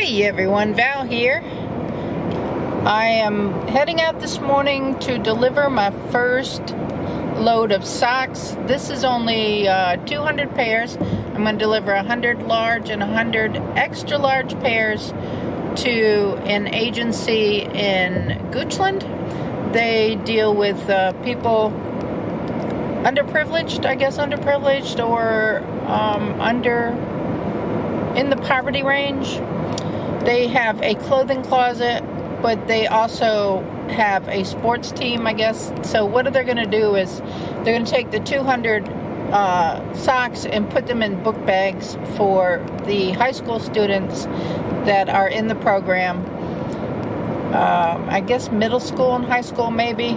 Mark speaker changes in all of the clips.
Speaker 1: Hey everyone, Val here. I am heading out this morning to deliver my first load of socks. This is only 200 pairs. I'm going to deliver 100 large and 100 extra large pairs to an agency in Goochland. They deal with people underprivileged, or in the poverty range. They have a clothing closet, but they also have a sports team, I guess. So what they're going to do is they're going to take the 200 socks and put them in book bags for the high school students that are in the program. I guess middle school and high school maybe.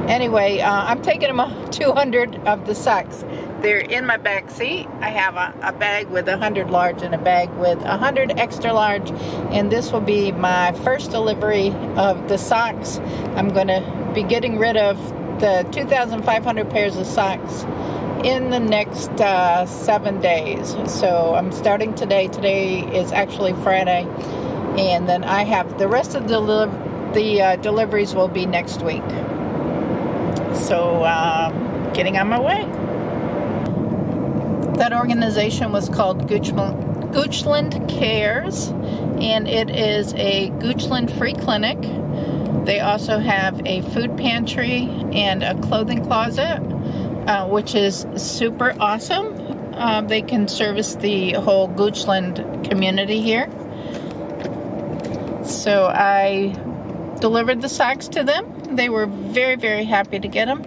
Speaker 1: Anyway, I'm taking them 200 of the socks. They're in my back seat. I have a bag with 100 large and a bag with 100 extra large, and this will be my first delivery of the socks. I'm going to be getting rid of the 2,500 pairs of socks in the next 7 days. So I'm starting today. Today is actually Friday, and then I have the rest of the deliveries will be next week. So getting on my way. That organization was called Goochland Cares, and it is a Goochland free clinic. They also have a food pantry and a clothing closet, which is super awesome. They can service the whole Goochland community here. So I delivered the socks to them. They were very, very happy to get them.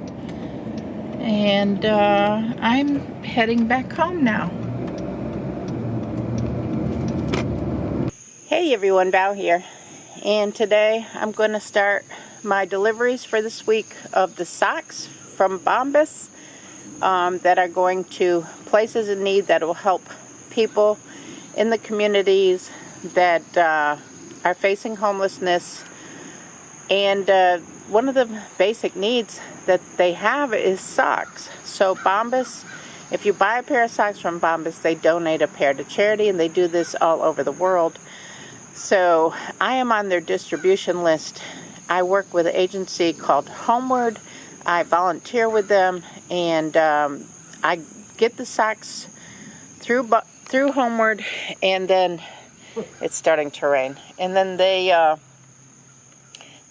Speaker 1: And I'm heading back home now. Hey everyone, Val here. And today I'm going to start my deliveries for this week of the socks from Bombas that are going to places in need that will help people in the communities that are facing homelessness. And one of the basic needs that they have is socks. So Bombas, if you buy a pair of socks from Bombas, they donate a pair to charity, and they do this all over the world. So I am on their distribution list. I work with an agency called Homeward. I volunteer with them, and I get the socks through Homeward, and then it's starting to rain. And then they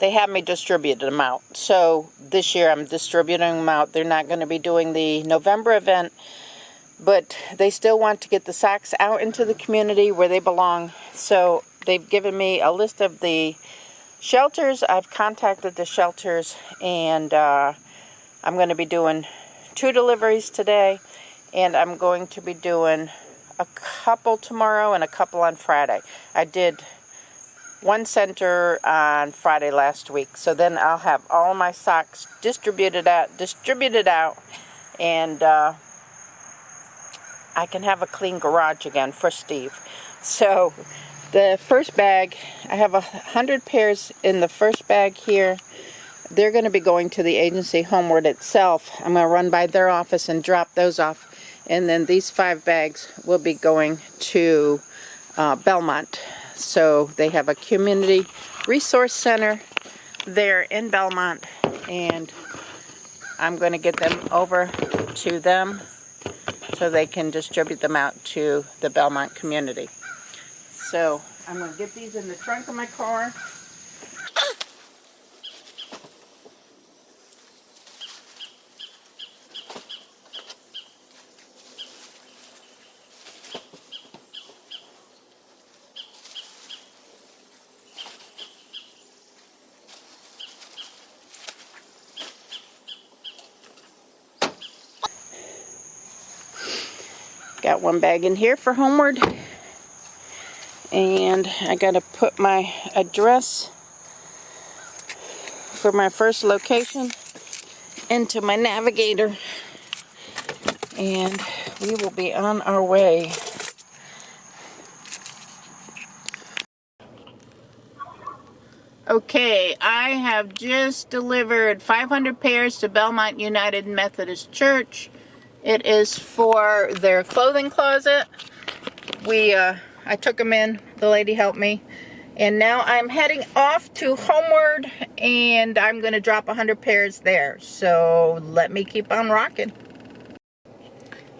Speaker 1: have me distribute them out. So this year I'm distributing them out. They're not going to be doing the November event, but they still want to get the socks out into the community where they belong. So they've given me a list of the shelters. I've contacted the shelters, and I'm going to be doing 2 deliveries today, and I'm going to be doing a couple tomorrow and a couple on Friday. I did one center on Friday last week, so then I'll have all my socks distributed out, and I can have a clean garage again for Steve. So the first bag, I have 100 pairs in the first bag here. They're going to be going to the agency Homeward itself. I'm going to run by their office and drop those off, and then these 5 bags will be going to Belmont. So they have a community resource center there in Belmont, and I'm going to get them over to them so they can distribute them out to the Belmont community. So I'm going to get these in the trunk of my car. Got one bag in here for Homeward, and I got to put my address for my first location into my navigator, and we will be on our way. Okay, I have just delivered 500 pairs to Belmont United Methodist Church. It is for their clothing closet. I I took them in. The lady helped me. And now I'm heading off to Homeward, and I'm going to drop 100 pairs there. So let me keep on rocking.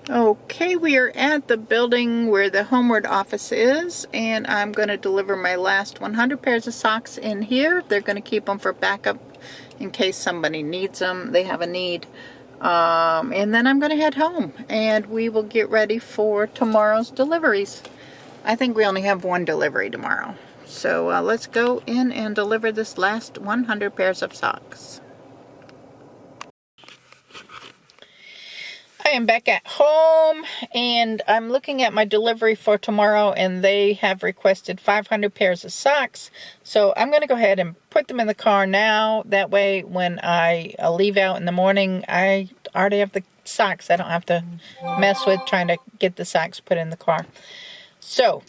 Speaker 1: Okay, we are at the building where the Homeward office is, and I'm going to deliver my last 100 pairs of socks in here. They're going to keep them for backup in case somebody needs them. They have a need. And then I'm going to head home, and we will get ready for tomorrow's deliveries. I think we only have one delivery tomorrow. So let's go in and deliver this last 100 pairs of socks. I am back at home, and I'm looking at my delivery for tomorrow, and they have requested 500 pairs of socks. So I'm going to go ahead and put them in the car now. That way when I leave out in the morning, I already have the socks. I don't have to mess with trying to get the socks put in the car. So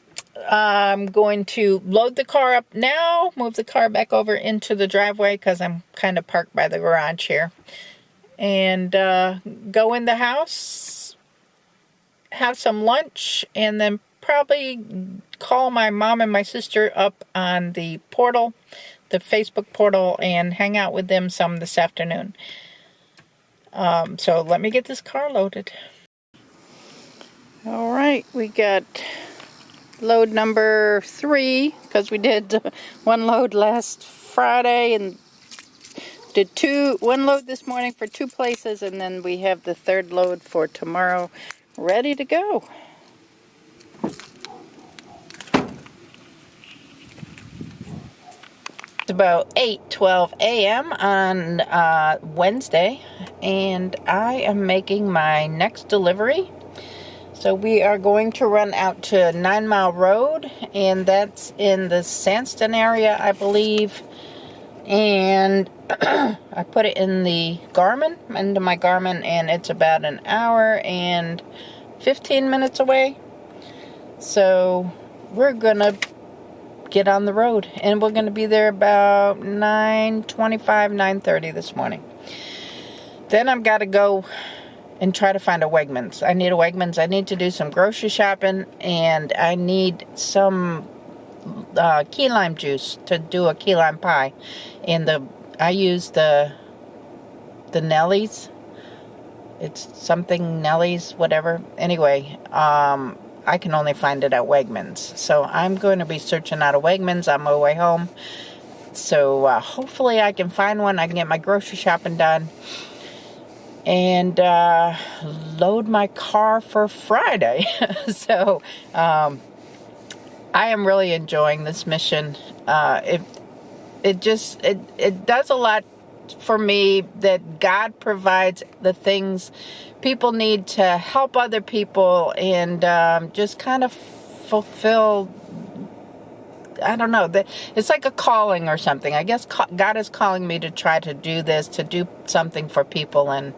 Speaker 1: I'm going to load the car up now, move the car back over into the driveway because I'm kind of parked by the garage here. And go in the house, have some lunch, and then probably call my mom and my sister up on the portal, the Facebook portal, and hang out with them some this afternoon. So let me get this car loaded. All right, we got load number 3 because we did one load last Friday and did one load this morning for 2 places, and then we have the 3rd load for tomorrow ready to go. It's about 8:12 a.m. on Wednesday, and I am making my next delivery. So we are going to run out to 9 Mile Road, and that's in the Sandston area, I believe. And I put it in the Garmin, into my Garmin, and it's about an hour and 15 minutes away. So we're gonna get on the road, and we're gonna be there about 9:25, 9:30 this morning. Then I've got to go and try to find a Wegmans. I need a Wegmans. I need to do some grocery shopping, and I need some key lime juice to do a key lime pie. And I use the Nellies. It's something Nellies, whatever. Anyway, I can only find it at Wegmans. So I'm going to be searching out a Wegmans on my way home. So hopefully I can find one. I can get my grocery shopping done. And load my car for Friday. So I am really enjoying this mission. It does a lot for me that God provides the things people need to help other people, and just kind of fulfill, I don't know, it's like a calling or something. I guess God is calling me to try to do this, to do something for people, and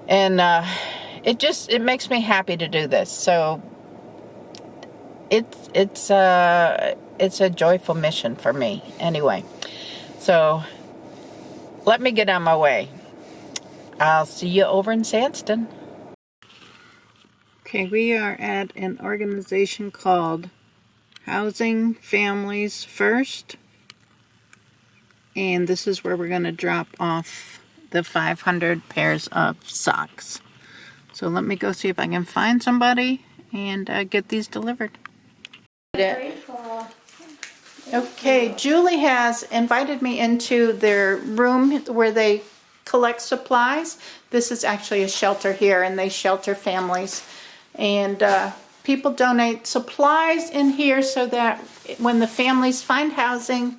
Speaker 1: it makes me happy to do this. So it's a joyful mission for me anyway. So let me get on my way. I'll see you over in Sandston. Okay, we are at an organization called Housing Families First, and this is where we're going to drop off the 500 pairs of socks. So let me go see if I can find somebody and get these delivered. Okay, Julie has invited me into their room where they collect supplies. This is actually a shelter here, and they shelter families. And people donate supplies in here so that when the families find housing,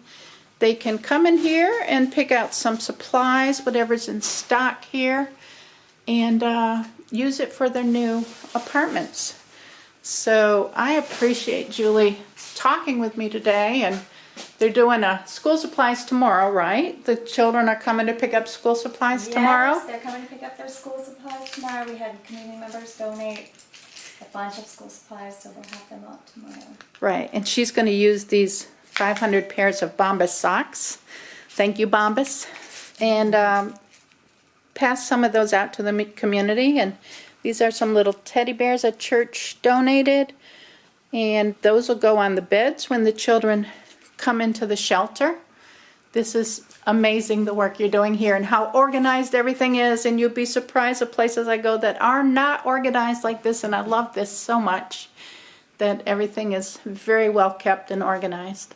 Speaker 1: they can come in here and pick out some supplies, whatever's in stock here, and use it for their new apartments. So I appreciate Julie talking with me today, and they're doing school supplies tomorrow, right? The children are coming to pick up school supplies tomorrow?
Speaker 2: Yes, they're coming to pick up their school supplies tomorrow. We had community members donate a bunch of school supplies, so we'll have them out tomorrow.
Speaker 1: Right, and she's going to use these 500 pairs of Bombas socks. Thank you, Bombas. And pass some of those out to the community. And these are some little teddy bears a church donated. And those will go on the beds when the children come into the shelter. This is amazing, the work you're doing here and how organized everything is. And you'll be surprised at places I go that are not organized like this. And I love this so much, that everything is very well kept and organized.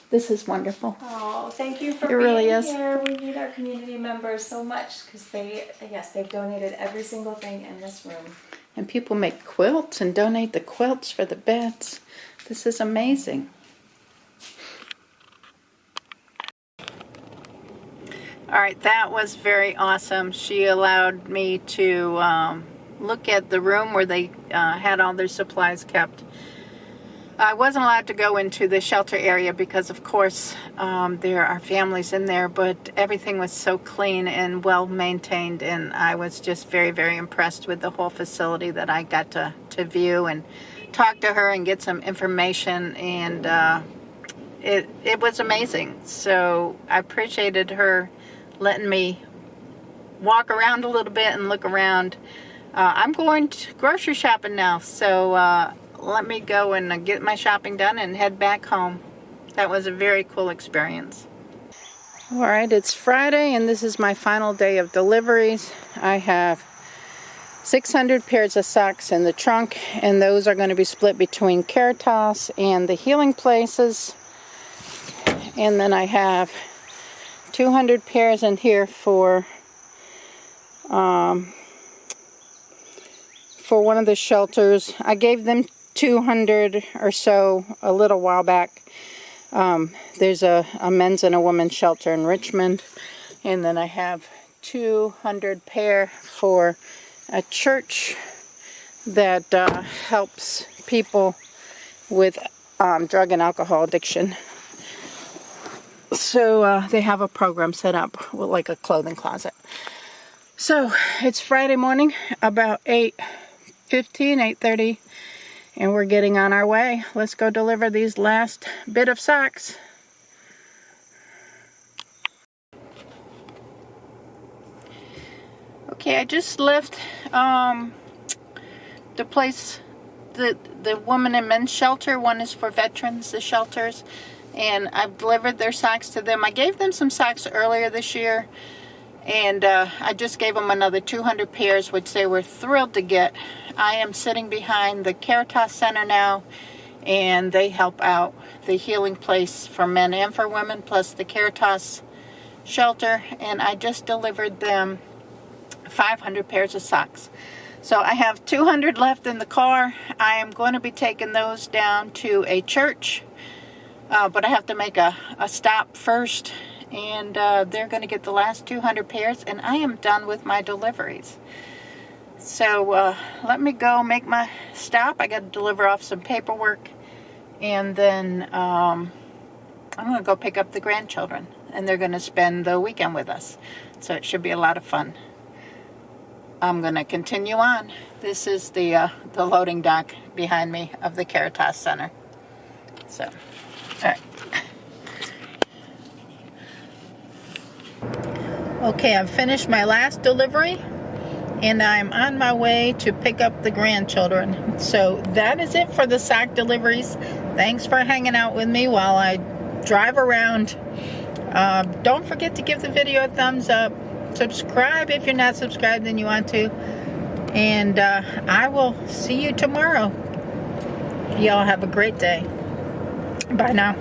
Speaker 1: This is wonderful.
Speaker 2: Oh, thank you for
Speaker 1: It really
Speaker 2: being
Speaker 1: is.
Speaker 2: here. We need our community members so much because they've donated every single thing in this room.
Speaker 1: And people make quilts and donate the quilts for the beds. This is amazing. All right, that was very awesome. She allowed me to look at the room where they had all their supplies kept. I wasn't allowed to go into the shelter area because, of course, there are families in there, but everything was so clean and well maintained, and I was just very, very impressed with the whole facility that I got to view and talk to her and get some information, and it was amazing. So I appreciated her letting me walk around a little bit and look around. I'm going to grocery shopping now, so let me go and get my shopping done and head back home. That was a very cool experience. All right, it's Friday and this is my final day of deliveries. I have 600 pairs of socks in the trunk, and those are going to be split between Caritas and the healing places. And then I have 200 pairs in here for one of the shelters. I gave them 200 or so a little while back. There's a men's and a women's shelter in Richmond. And then I have 200 pair for a church that helps people with drug and alcohol addiction. So they have a program set up with like a clothing closet. So it's Friday morning, about 8:15, 8:30. And we're getting on our way. Let's go deliver these last bit of socks. Okay, I just left the place, the women and men's shelter. One is for veterans, the shelters. And I've delivered their socks to them. I gave them some socks earlier this year. And I just gave them another 200 pairs, which they were thrilled to get. I am sitting behind the Caritas Center now, and they help out the healing place for men and for women, plus the Caritas shelter. And I just delivered them 500 pairs of socks. So I have 200 left in the car. I am going to be taking those down to a church, but I have to make a stop first. And they're going to get the last 200 pairs, and I am done with my deliveries. So let me go make my stop. I got to deliver off some paperwork, and then I'm going to go pick up the grandchildren, and they're going to spend the weekend with us. So it should be a lot of fun. I'm going to continue on. This is the loading dock behind me of the Caritas Center. So, all right. Okay, I've finished my last delivery, and I'm on my way to pick up the grandchildren. So that is it for the sock deliveries. Thanks for hanging out with me while I drive around. Don't forget to give the video a thumbs up. Subscribe if you're not subscribed and you want to. And I will see you tomorrow. Y'all have a great day. Bye now.